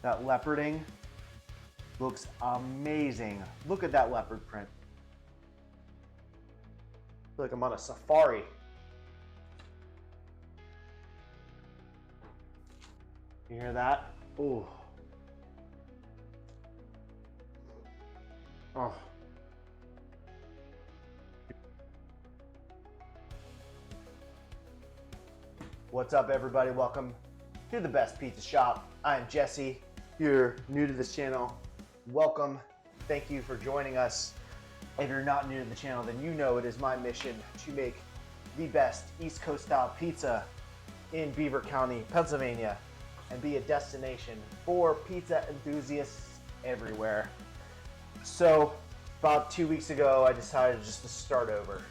That leoparding looks amazing. Look at that leopard print. I feel like I'm on a safari. You hear that? Ooh. Oh. What's up, everybody? Welcome to the best pizza shop. I'm Jesse. If you're new to this channel, welcome. Thank you for joining us. If you're not new to the channel, then you know it is my mission to make the best East Coast style pizza in Beaver County, Pennsylvania, and be a destination for pizza enthusiasts everywhere. So about 2 weeks ago, I decided just to start over.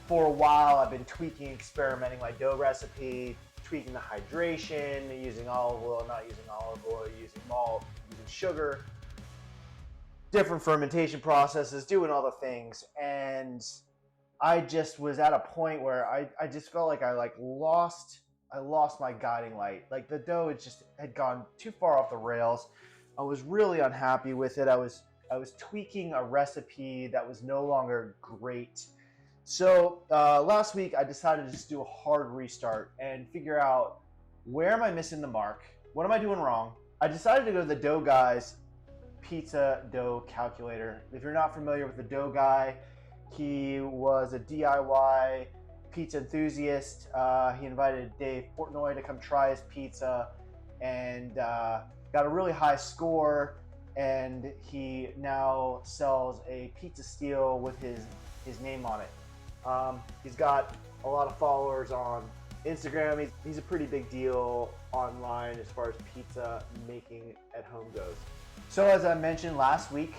For a while, I've been tweaking, experimenting my dough recipe, tweaking the hydration, using olive oil, not using olive oil, using malt, using sugar, different fermentation processes, doing all the things. And I just was at a point where I just felt like I lost my guiding light. Like the dough had gone too far off the rails. I was really unhappy with it. I was tweaking a recipe that was no longer great. So last week I decided to just do a hard restart and figure out, where am I missing the mark? What am I doing wrong? I decided to go to the Dough Guy's pizza dough calculator. If you're not familiar with the Dough Guy, he was a DIY pizza enthusiast. He invited Dave Portnoy to come try his pizza and got a really high score. And he now sells a pizza steel with his name on it. He's got a lot of followers on Instagram. He's a pretty big deal online as far as pizza making at home goes. So as I mentioned last week,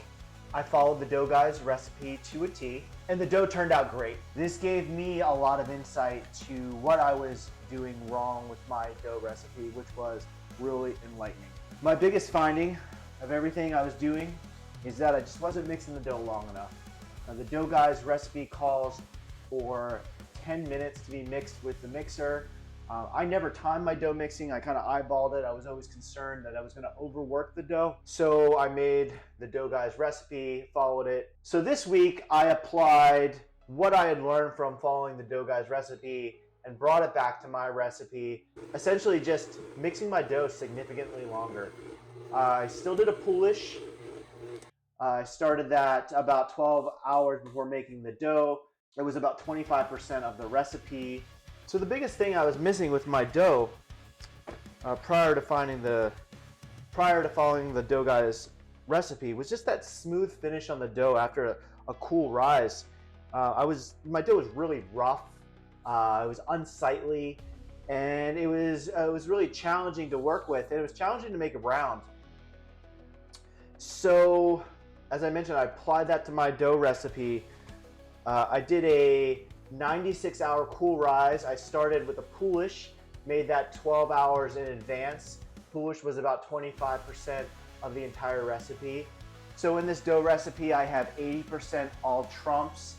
I followed the Dough Guy's recipe to a T, and the dough turned out great. This gave me a lot of insight to what I was doing wrong with my dough recipe, which was really enlightening. My biggest finding of everything I was doing is that I just wasn't mixing the dough long enough. Now, the Dough Guy's recipe calls for 10 minutes to be mixed with the mixer. I never timed my dough mixing. I kind of eyeballed it. I was always concerned that I was going to overwork the dough. So I made the Dough Guy's recipe, followed it. So this week I applied what I had learned from following the Dough Guy's recipe and brought it back to my recipe, essentially just mixing my dough significantly longer. I still did a poolish. I started that about 12 hours before making the dough. It was about 25% of the recipe. So the biggest thing I was missing with my dough prior to following the Dough Guy's recipe was just that smooth finish on the dough after a cool rise. My dough was really rough. It was unsightly, and it was really challenging to work with, and it was challenging to make it round. So, as I mentioned, I applied that to my dough recipe. I did a 96-hour cool rise. I started with a poolish, made that 12 hours in advance. Poolish was about 25% of the entire recipe. So in this dough recipe, I have 80% all trumps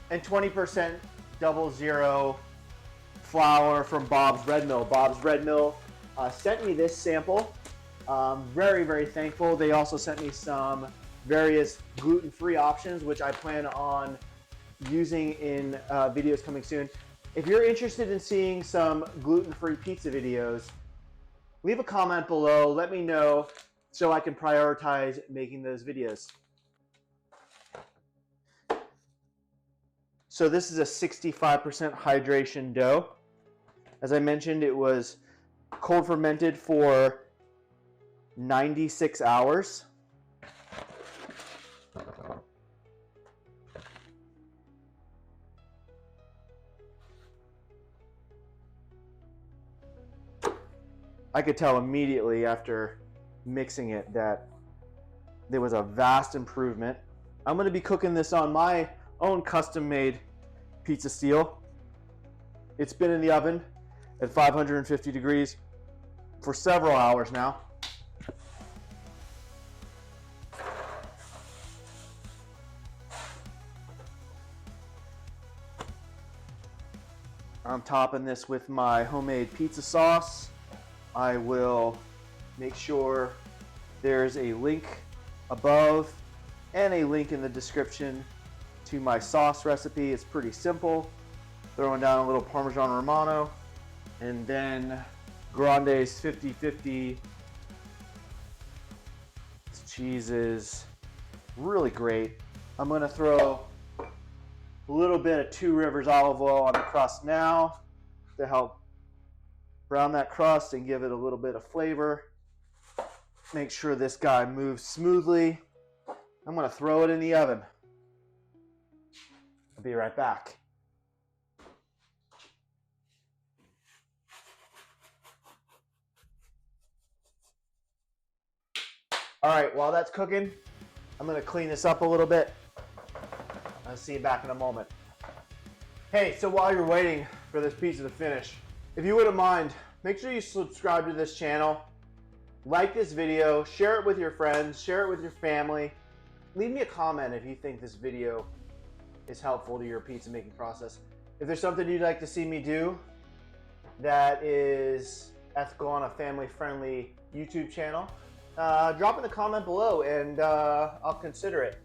and 20% 00 flour from Bob's Red Mill. Bob's Red Mill sent me this sample. Very, very thankful. They also sent me some various gluten-free options, which I plan on using in videos coming soon. If you're interested in seeing some gluten-free pizza videos, leave a comment below. Let me know so I can prioritize making those videos. So this is a 65% hydration dough. As I mentioned, it was cold fermented for 96 hours. I could tell immediately after mixing it that there was a vast improvement. I'm going to be cooking this on my own custom-made pizza steel. It's been in the oven at 550 degrees for several hours now. I'm topping this with my homemade pizza sauce. I will make sure there's a link above and a link in the description to my sauce recipe. It's pretty simple. Throwing down a little Parmesan Romano and then Grande's 50/50 cheese is really great. I'm gonna throw a little bit of Two Rivers olive oil on the crust now to help brown that crust and give it a little bit of flavor. Make sure this guy moves smoothly. I'm gonna throw it in the oven. I'll be right back. All right, while that's cooking, I'm gonna clean this up a little bit. I'll see you back in a moment. Hey, so while you're waiting for this pizza to finish, if you wouldn't mind, make sure you subscribe to this channel, like this video, share it with your friends, share it with your family. Leave me a comment if you think this video is helpful to your pizza making process. If there's something you'd like to see me do that is ethical on a family-friendly YouTube channel, drop in the comment below and I'll consider it.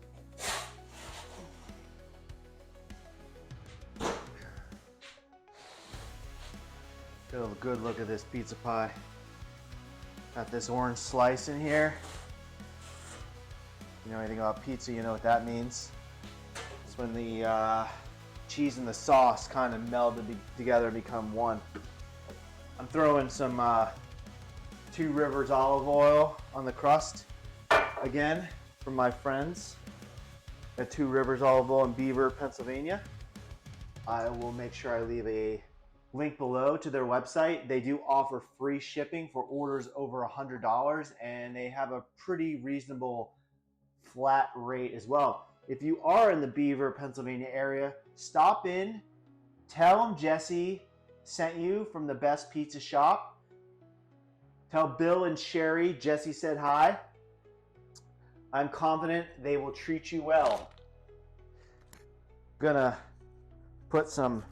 Get a good look at this pizza pie. Got this orange slice in here. You know anything about pizza, you know what that means. It's when the cheese and the sauce kind of meld together and become one. I'm throwing some Two Rivers olive oil on the crust again from my friends at Two Rivers Olive Oil in Beaver, Pennsylvania. I will make sure I leave a link below to their website. They do offer free shipping for orders over $100 and they have a pretty reasonable flat rate as well. If you are in the Beaver, Pennsylvania area, stop in, tell them Jesse sent you from the Best Pizza Shop. Tell Bill and Sherry Jesse said hi. I'm confident they will treat you well. Gonna put some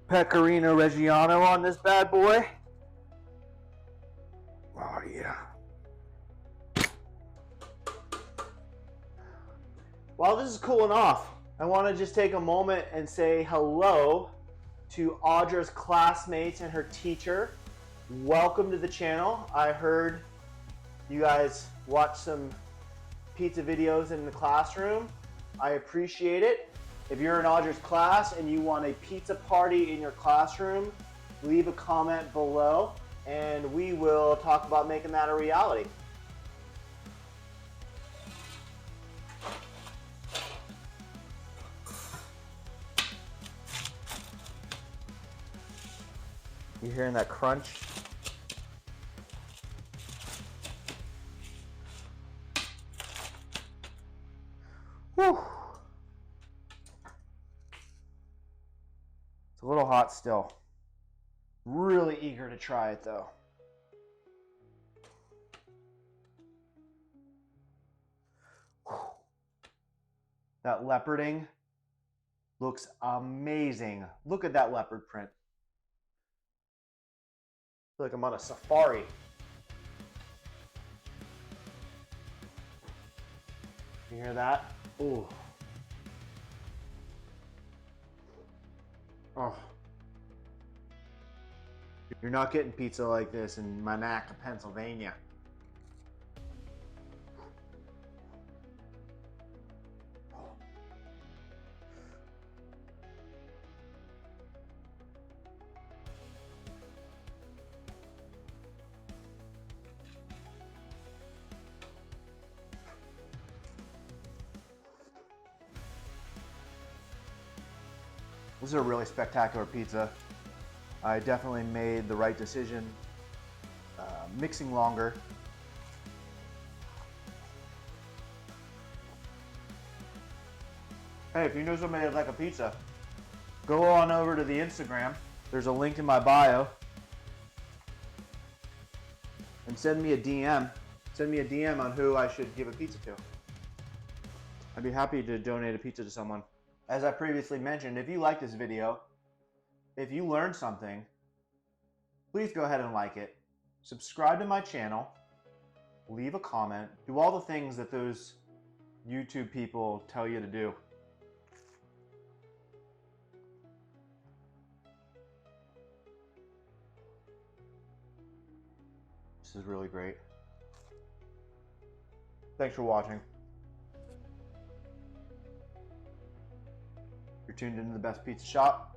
Pecorino Reggiano on this bad boy. Oh yeah. While this is cooling off, I want to just take a moment and say hello to Audra's classmates and her teacher. Welcome to the channel. I heard you guys watch some pizza videos in the classroom. I appreciate it. If you're in Audra's class and you want a pizza party in your classroom, leave a comment below and we will talk about making that a reality. You hearing that crunch? Whew. It's a little hot still. Really eager to try it though. Whew. That leoparding looks amazing. Look at that leopard print. I feel like I'm on a safari. You hear that? Ooh. Oh. You're not getting pizza like this in Monaca, Pennsylvania. This is a really spectacular pizza. I definitely made the right decision mixing longer. Hey, if you know somebody that'd like a pizza, go on over to the Instagram. There's a link in my bio. And send me a DM. Send me a DM on who I should give a pizza to. I'd be happy to donate a pizza to someone. As I previously mentioned, if you like this video, if you learned something, please go ahead and like it. subscribe to my channel, leave a comment, do all the things that those YouTube people tell you to do. This is really great. Thanks for watching. You're tuned into the best pizza shop.